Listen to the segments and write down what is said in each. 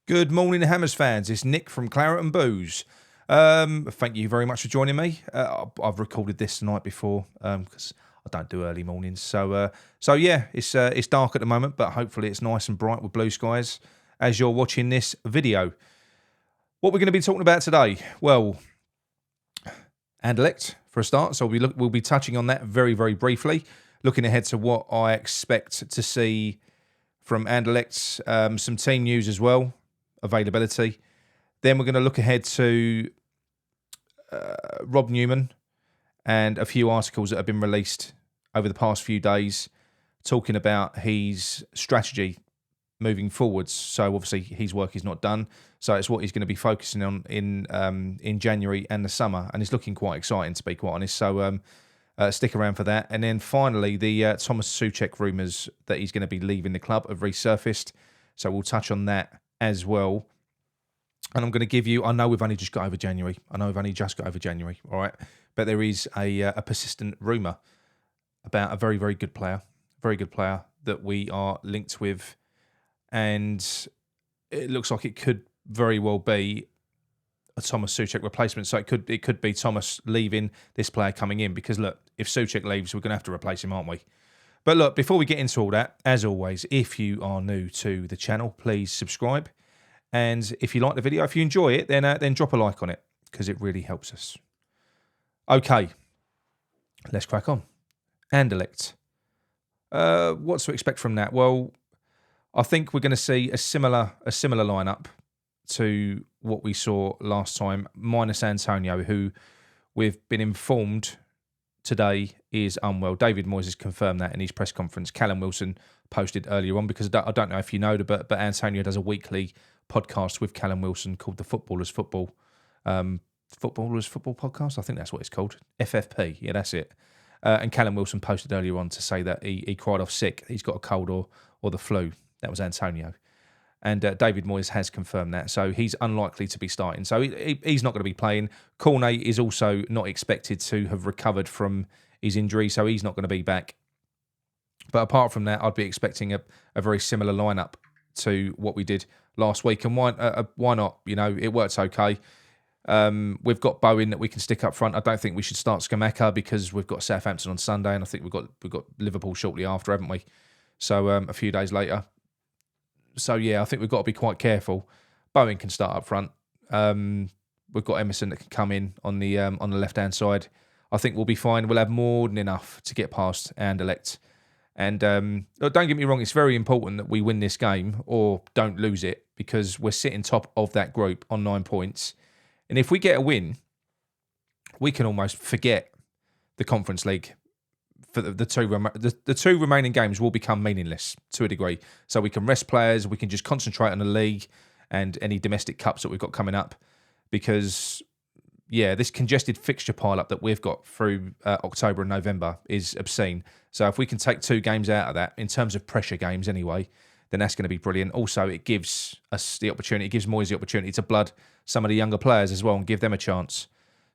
Good morning, Hammers fans. It's Nick from Claret and Booze. Thank you very much for joining me. I've recorded this the night before because I don't do early mornings. So yeah, it's dark at the moment, but hopefully it's nice and bright with blue skies as you're watching this video. What we're going to be talking about today? Well, Anderlecht for a start. So we'll be touching on that very, very briefly. Looking ahead to what I expect to see from Anderlecht, some team news as well. Availability. Then we're going to look ahead to Rob Newman and a few articles that have been released over the past few days talking about his strategy moving forwards. So obviously his work is not done. So it's what he's going to be focusing on in January and the summer. And it's looking quite exciting, to be quite honest. So stick around for that. And then finally, the Tomas Soucek rumours that he's going to be leaving the club have resurfaced. So we'll touch on that as well. And I'm going to give you, I know we've only just got over January. All right? But there is a persistent rumour about a very, very good player that we are linked with. And it looks like it could very well be a Tomas Soucek replacement. So it could be Tomas leaving, this player coming in. Because look, if Soucek leaves, we're going to have to replace him, aren't we? But look, before we get into all that, as always, if you are new to the channel, please subscribe. And if you like the video, if you enjoy it, then drop a like on it, because it really helps us. Okay, let's crack on. Anderlecht. What to expect from that? Well, I think we're going to see a similar lineup to what we saw last time, minus Antonio, who we've been informed today is unwell. David Moyes has confirmed that in his press conference. Callum Wilson posted earlier on, because I don't know if you know, but Antonio does a weekly podcast with Callum Wilson called the Footballers Football Podcast. I think that's what it's called. FFP. Yeah, that's it. And Callum Wilson posted earlier on to say that he cried off sick. He's got a cold or the flu. That was Antonio. And David Moyes has confirmed that. So he's unlikely to be starting. So he's not going to be playing. Cornet is also not expected to have recovered from his injury, so he's not going to be back. But apart from that, I'd be expecting a very similar lineup to what we did last week. And why not? You know, it works okay. We've got Bowen that we can stick up front. I don't think we should start Scamacca because we've got Southampton on Sunday, and I think we've got Liverpool shortly after, haven't we? So a few days later. So yeah, I think we've got to be quite careful. Bowen can start up front. We've got Emerson that can come in on the left-hand side. I think we'll be fine. We'll have more than enough to get past Anderlecht. And don't get me wrong, it's very important that we win this game or don't lose it, because we're sitting top of that group on 9 points. And if we get a win, we can almost forget the Conference League. For the two remaining games will become meaningless to a degree. So we can rest players, we can just concentrate on the league and any domestic cups that we've got coming up. Because, yeah, this congested fixture pile-up that we've got through October and November is obscene. So if we can take 2 games out of that, in terms of pressure games anyway, then that's going to be brilliant. Also, it gives us the opportunity, it gives Moyes the opportunity to blood some of the younger players as well and give them a chance.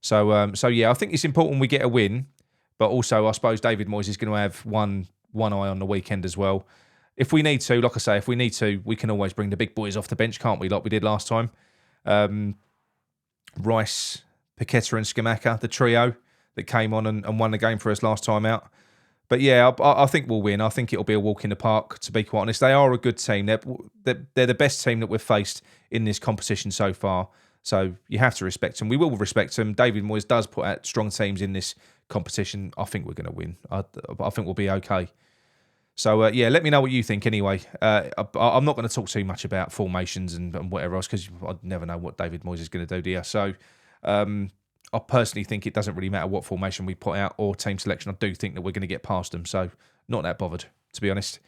So yeah, I think it's important we get a win. But also, I suppose David Moyes is going to have one eye on the weekend as well. If we need to, like I say, we can always bring the big boys off the bench, can't we, like we did last time? Rice, Paqueta and Scamacca, the trio that came on and won the game for us last time out. But yeah, I think we'll win. I think it'll be a walk in the park, to be quite honest. They are a good team. They're the best team that we've faced in this competition so far. So you have to respect them. We will respect them. David Moyes does put out strong teams in this competition. I think we're going to win. I think we'll be okay. So, yeah, let me know what you think anyway. I'm not going to talk too much about formations and whatever else, because I never know what David Moyes is going to do, do you? So, I personally think it doesn't really matter what formation we put out or team selection. I do think that we're going to get past them. So, not that bothered, to be honest.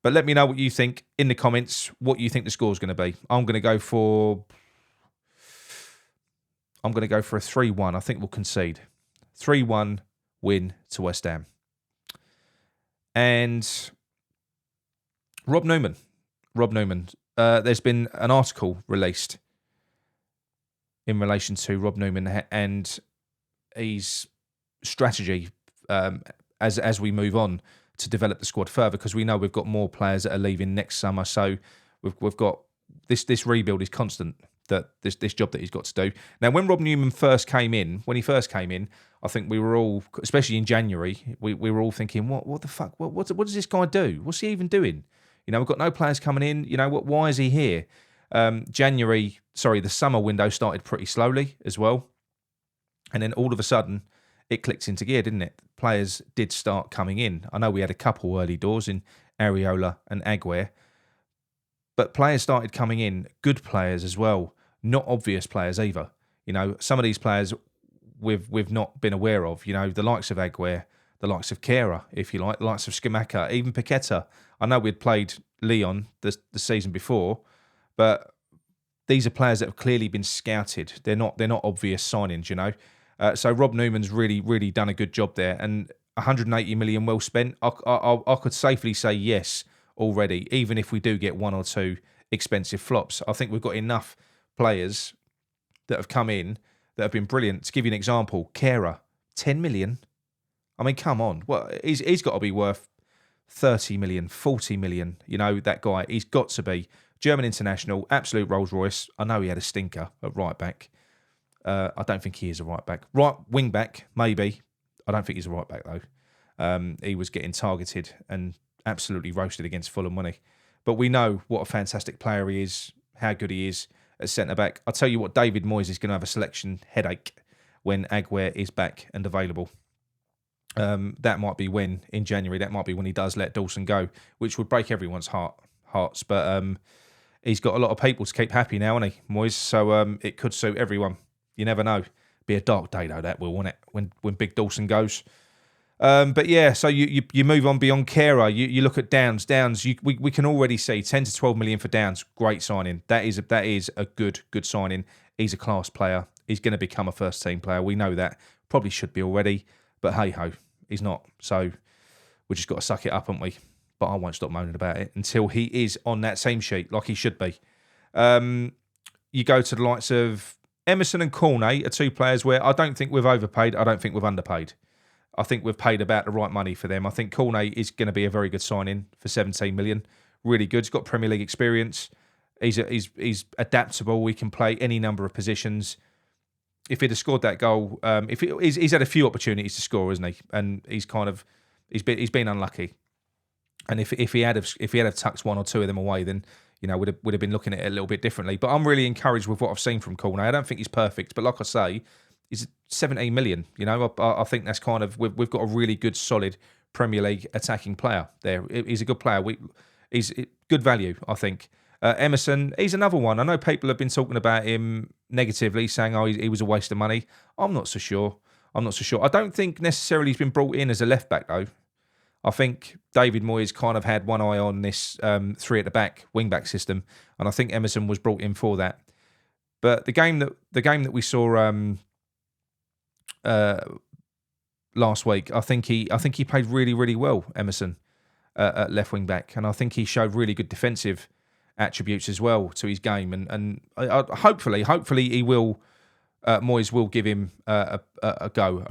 But let me know what you think in the comments, what you think the score's going to be. I'm going to go for a 3-1. I think we'll concede. 3-1 win to West Ham. And Rob Newman. There's been an article released in relation to Rob Newman and his strategy as we move on to develop the squad further, because we know we've got more players that are leaving next summer. So we've got this rebuild is constant. That this job that he's got to do. Now, when Rob Newman first came in, I think we were all, especially in January, we were all thinking, what the fuck? What does this guy do? What's he even doing? We've got no players coming in. Why is he here? The summer window started pretty slowly as well. And then all of a sudden, it clicked into gear, didn't it? Players did start coming in. I know we had a couple early doors in Areola and Aguirre, but players started coming in, good players as well, not obvious players either. Some of these players we've not been aware of, the likes of Aguirre, the likes of Kera, if you like, the likes of Scamacca, even Paqueta. I know we'd played Leon the season before, but these are players that have clearly been scouted. They're not obvious signings, So Rob Newman's really done a good job there, and 180 million well spent. I could safely say yes already, even if we do get one or two expensive flops. I think we've got enough players that have come in that have been brilliant. To give you an example, Kera, 10 million. I mean, come on. Well, he's got to be worth 30 million, 40 million. That guy, he's got to be. German international, absolute Rolls Royce. I know he had a stinker at right back. I don't think he is a right back. Right wing back, maybe. I don't think he's a right back, though. He was getting targeted and absolutely roasted against Fulham, wasn't he? But we know what a fantastic player he is, how good he is at centre-back. I'll tell you what, David Moyes is going to have a selection headache when Aguirre is back and available. That might be in January, that might be when he does let Dawson go, which would break everyone's hearts. But he's got a lot of people to keep happy now, hasn't he, Moyes? So it could suit everyone. You never know. Be a dark day, though, that will, won't it, when Big Dawson goes. But yeah, so you move on beyond Kera. You look at Downs. We can already see 10 to 12 million for Downs. Great signing. That is a good signing. He's a class player. He's going to become a first team player. We know that. Probably should be already. But hey ho, he's not. So we just got to suck it up, haven't we? But I won't stop moaning about it until he is on that same sheet like he should be. You go to the likes of Emerson and Cornet are two players where I don't think we've overpaid. I don't think we've underpaid. I think we've paid about the right money for them. I think Cornet is going to be a very good signing for 17 million. Really good. He's got Premier League experience. He's adaptable. He can play any number of positions. If he'd have scored that goal, he's had a few opportunities to score, isn't he? And he's been unlucky. And if he had tucked one or two of them away, then would have been looking at it a little bit differently. But I'm really encouraged with what I've seen from Cornet. I don't think he's perfect, but like I say, he's 17 million. I think that's kind of we've got a really good, solid Premier League attacking player there. He's a good player. He's good value, I think. Emerson, he's another one. I know people have been talking about him negatively, saying, "Oh, he was a waste of money." I'm not so sure. I don't think necessarily he's been brought in as a left back though. I think David Moyes kind of had one eye on this three at the back wing back system, and I think Emerson was brought in for that. But the game that we saw last week, I think he played really well, Emerson, at left wing back, and I think he showed really good defensive attributes as well to his game, and hopefully he will. Moyes will give him a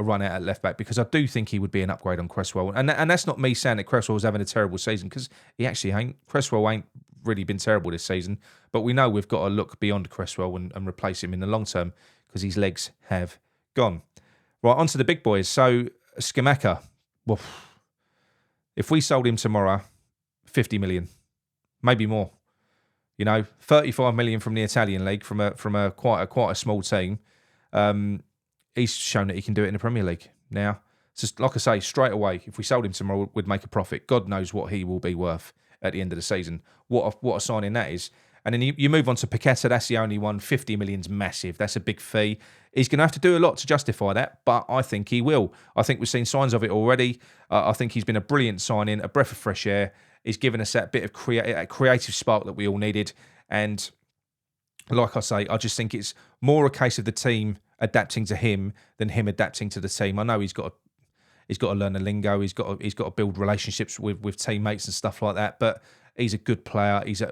run out at left back, because I do think he would be an upgrade on Cresswell, and that's not me saying that Cresswell's having a terrible season, because he actually ain't. Cresswell ain't really been terrible this season, but we know we've got to look beyond Cresswell and replace him in the long term, because his legs have gone. Right, on to the big boys. So Scamacca, well, if we sold him tomorrow, 50 million, maybe more. 35 million from the Italian league, from a quite a small team. He's shown that he can do it in the Premier League. Now, just like I say, straight away, if we sold him tomorrow, we'd make a profit. God knows what he will be worth at the end of the season. What a signing that is. And then you move on to Paqueta. That's the only one. 50 million's massive. That's a big fee. He's going to have to do a lot to justify that, but I think he will. I think we've seen signs of it already. I think he's been a brilliant signing, a breath of fresh air. He's given us that bit of creative spark that we all needed. And like I say, I just think it's more a case of the team adapting to him than him adapting to the team. I know he's got to learn the lingo. He's got to build relationships with teammates and stuff like that. But he's a good player. He's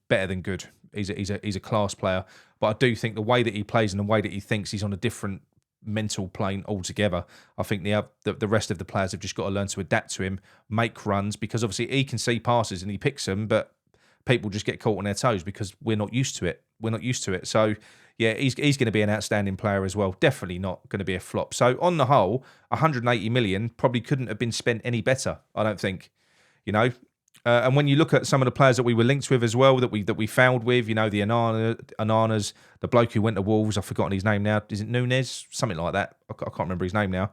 better than good. He's a class player. But I do think the way that he plays and the way that he thinks, he's on a different mental plane altogether. I think the rest of the players have just got to learn to adapt to him, make runs, because obviously he can see passes and he picks them, but people just get caught on their toes because we're not used to it. We're not used to it. So, yeah, he's going to be an outstanding player as well. Definitely not going to be a flop. So, on the whole, 180 million probably couldn't have been spent any better, I don't think. You know, and when you look at some of the players that we were linked with as well, that we fouled with, you know, the Ananas, the bloke who went to Wolves, I've forgotten his name now. Is it Nunes? Something like that. I can't remember his name now.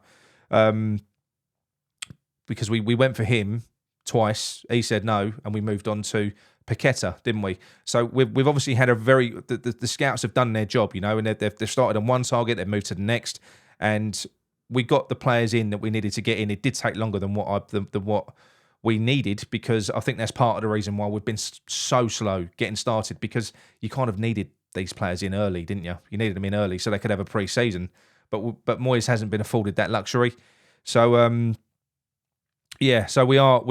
Because we went for him twice. He said no, and we moved on to Paqueta, didn't we? So we've obviously had a very... The scouts have done their job, you know, and they've started on one target, they've moved to the next, and we got the players in that we needed to get in. It did take longer than what we needed, because I think that's part of the reason why we've been so slow getting started, because you kind of needed these players in early, didn't you? You needed them in early so they could have a pre-season. But Moyes hasn't been afforded that luxury. So, yeah, so we are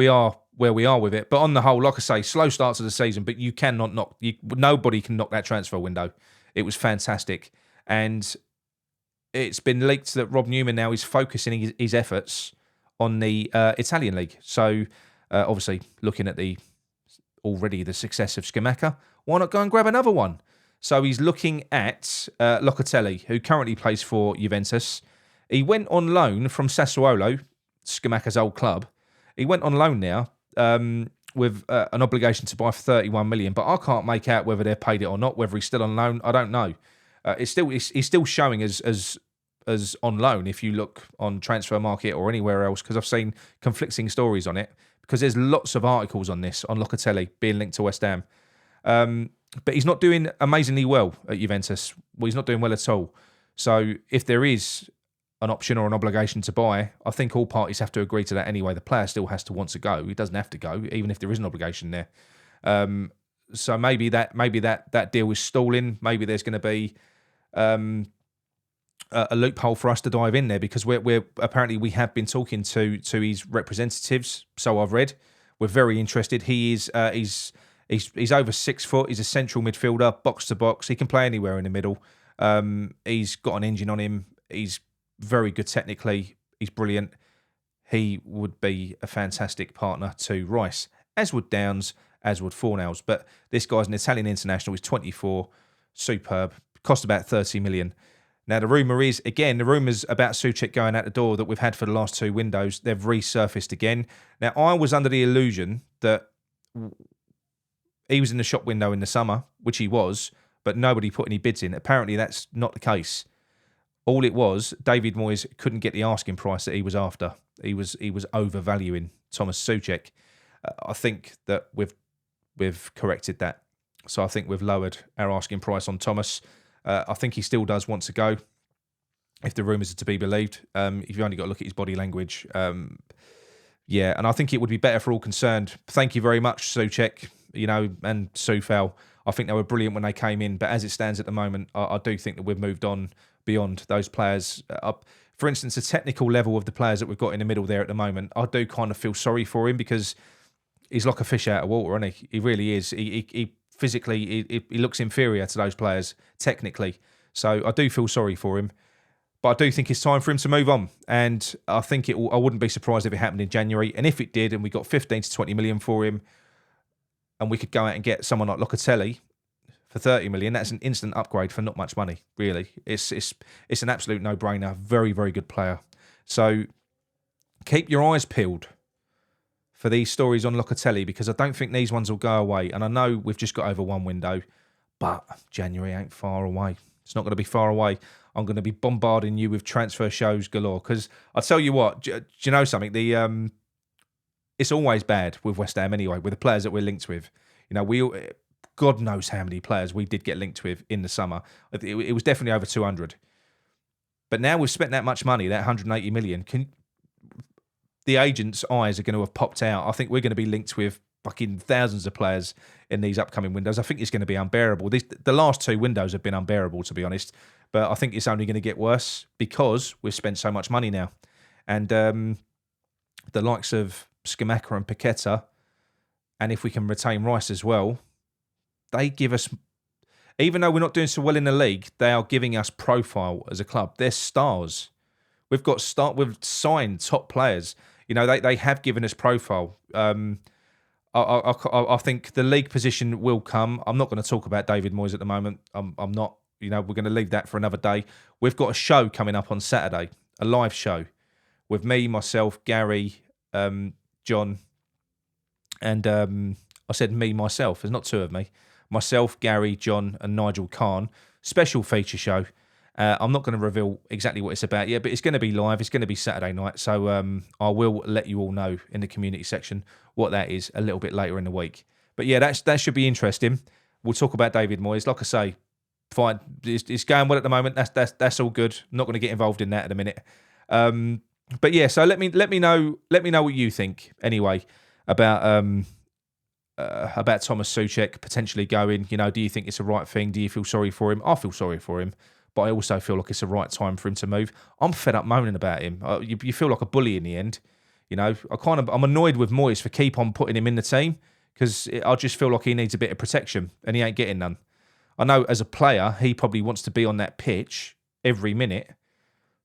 where we are with it. But on the whole, like I say, slow starts of the season, but you cannot knock... nobody can knock that transfer window. It was fantastic. And it's been leaked that Rob Newman now is focusing his efforts on the Italian league. So, obviously, looking at the success of Scamacca, why not go and grab another one? So he's looking at Locatelli, who currently plays for Juventus. He went on loan from Sassuolo, Scamacca's old club. He went on loan now with an obligation to buy for 31 million, but I can't make out whether they've paid it or not, whether he's still on loan. I don't know. He's still showing as on loan if you look on Transfer Market or anywhere else, because I've seen conflicting stories on it, because there's lots of articles on this, on Locatelli being linked to West Ham. But he's not doing amazingly well at Juventus. Well, he's not doing well at all. So if there is an option or an obligation to buy, I think all parties have to agree to that anyway. The player still has to want to go. He doesn't have to go, even if there is an obligation there. So maybe that deal is stalling. Maybe there's going to be a loophole for us to dive in there, because we're apparently we have been talking to his representatives. So I've read. We're very interested. He is he's over 6 foot. He's a central midfielder, box to box. He can play anywhere in the middle. He's got an engine on him. He's very good technically. He's brilliant. He would be a fantastic partner to Rice, as would Downs, as would Fornals. But this guy's an Italian international. He's 24, superb. Cost about 30 million. Now, the rumours about Soucek going out the door that we've had for the last 2 windows, they've resurfaced again. Now, I was under the illusion that he was in the shop window in the summer, which he was, but nobody put any bids in. Apparently, that's not the case. All it was, David Moyes couldn't get the asking price that he was after. He was overvaluing Tomas Soucek. I think that we've corrected that. So I think we've lowered our asking price on Tomas. I think he still does want to go, if the rumours are to be believed. If you only got to look at his body language. Yeah, and I think it would be better for all concerned. Thank you very much, Soucek, and Soufal. I think they were brilliant when they came in, but as it stands at the moment, I do think that we've moved on beyond those players. For instance, the technical level of the players that we've got in the middle there at the moment, I do kind of feel sorry for him, because he's like a fish out of water, isn't he? He really is. He physically, he looks inferior to those players, technically. So I do feel sorry for him. But I do think it's time for him to move on. And I think I wouldn't be surprised if it happened in January. And if it did, and we got 15 to 20 million for him, and we could go out and get someone like Locatelli for 30 million, that's an instant upgrade for not much money, really. It's an absolute no-brainer. Very, very good player. So keep your eyes peeled for these stories on Locatelli, because I don't think these ones will go away. And I know we've just got over 1 window, but January ain't far away. It's not going to be far away. I'm going to be bombarding you with transfer shows galore, because I'll tell you what, do you know something? It's always bad with West Ham anyway, with the players that we're linked with. God knows how many players we did get linked with in the summer. It was definitely over 200. But now we've spent that much money, that 180 million, the agents' eyes are going to have popped out. I think we're going to be linked with fucking thousands of players in these upcoming windows. I think it's going to be unbearable. The last 2 windows have been unbearable, to be honest. But I think it's only going to get worse because we've spent so much money now. And the likes of Scamacca and Paqueta, and if we can retain Rice as well, they give us, even though we're not doing so well in the league, they are giving us profile as a club. They're stars. We've signed top players. They have given us profile. I think the league position will come. I'm not going to talk about David Moyes at the moment. I'm not. You know, we're going to leave that for another day. We've got a show coming up on Saturday, a live show with me, myself, Gary, John, and I said me, myself. There's not two of me. Myself, Gary, John, and Nigel Khan. Special feature show. I'm not going to reveal exactly what it's about yet, but it's going to be live. It's going to be Saturday night. So I will let you all know in the community section what that is a little bit later in the week. But yeah, that should be interesting. We'll talk about David Moyes. Like I say, fine. It's going well at the moment. That's all good. I'm not going to get involved in that at a minute. But yeah, so let me know what you think anyway about Tomas Soucek potentially going. You know, do you think it's the right thing? Do you feel sorry for him? I feel sorry for him, but I also feel like it's the right time for him to move. I'm fed up moaning about him. You feel like a bully in the end. You know, I'm annoyed with Moyes for keep on putting him in the team because I just feel like he needs a bit of protection and he ain't getting none. I know as a player, he probably wants to be on that pitch every minute,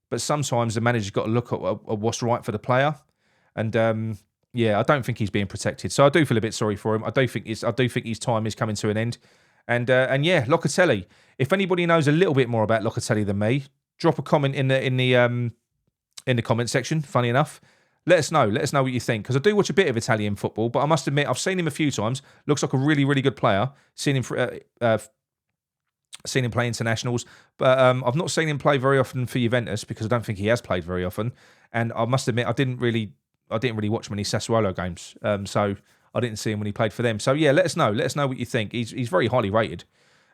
but sometimes the manager's got to look at what's right for the player. And yeah, I don't think he's being protected. So I do feel a bit sorry for him. I do think his time is coming to an end. And yeah, Locatelli. If anybody knows a little bit more about Locatelli than me, drop a comment in the comment section. Funny enough, let us know. Let us know what you think, because I do watch a bit of Italian football, but I must admit I've seen him a few times. Looks like a really, really good player. Seen him play internationals, but I've not seen him play very often for Juventus because I don't think he has played very often. And I must admit I didn't really watch many Sassuolo games, so I didn't see him when he played for them. So yeah, let us know. Let us know what you think. He's very highly rated.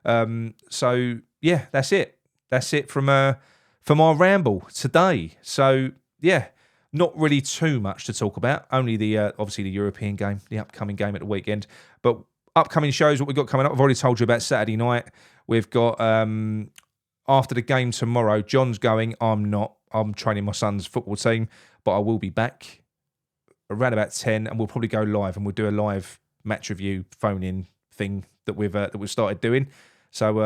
So yeah, that's it. That's it from our ramble today. So yeah, not really too much to talk about. Only the obviously the European game, the upcoming game at the weekend. But upcoming shows, what we've got coming up, I've already told you about Saturday night. We've got after the game tomorrow, John's going. I'm not. I'm training my son's football team, but I will be back around about 10, and we'll probably go live, and we'll do a live match review phone-in thing that we've started doing. So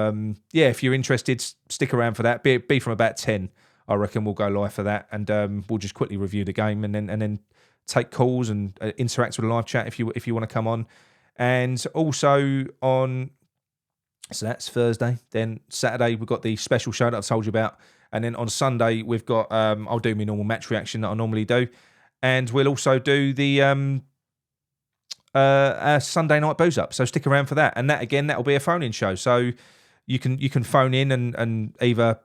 yeah, if you're interested, stick around for that. Be from about 10, I reckon we'll go live for that, and we'll just quickly review the game, and then take calls and interact with the live chat if you want to come on. And also on, so that's Thursday. Then Saturday we've got the special show that I've told you about, and then on Sunday we've got I'll do my normal match reaction that I normally do. And we'll also do the Sunday night booze up. So stick around for that. And that again, that'll be a phone-in show. So you can phone in and either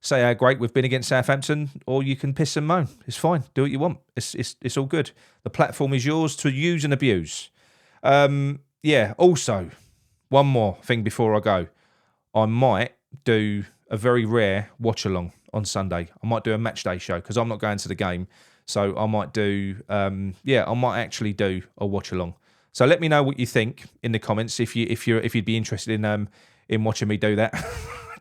say how great we've been against Southampton, or you can piss and moan. It's fine. Do what you want. It's all good. The platform is yours to use and abuse. Yeah. Also, one more thing before I go. I might do a very rare watch along on Sunday. I might do a match day show because I'm not going to the game. So I might do, I might actually do a watch along. So let me know what you think in the comments if you'd be interested in watching me do that.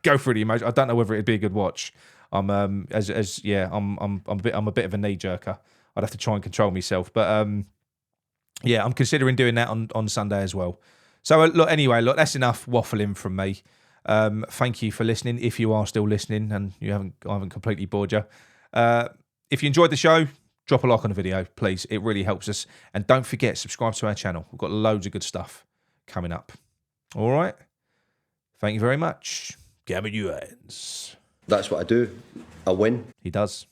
Go through the emoji. I don't know whether it'd be a good watch. I'm a bit of a knee jerker. I'd have to try and control myself, but yeah, I'm considering doing that on Sunday as well. So anyway, that's enough waffling from me. Thank you for listening. If you are still listening and I haven't completely bored you. If you enjoyed the show, drop a like on the video, please. It really helps us. And don't forget, subscribe to our channel. We've got loads of good stuff coming up. All right? Thank you very much. Gavin Ewans. That's what I do. I win. He does.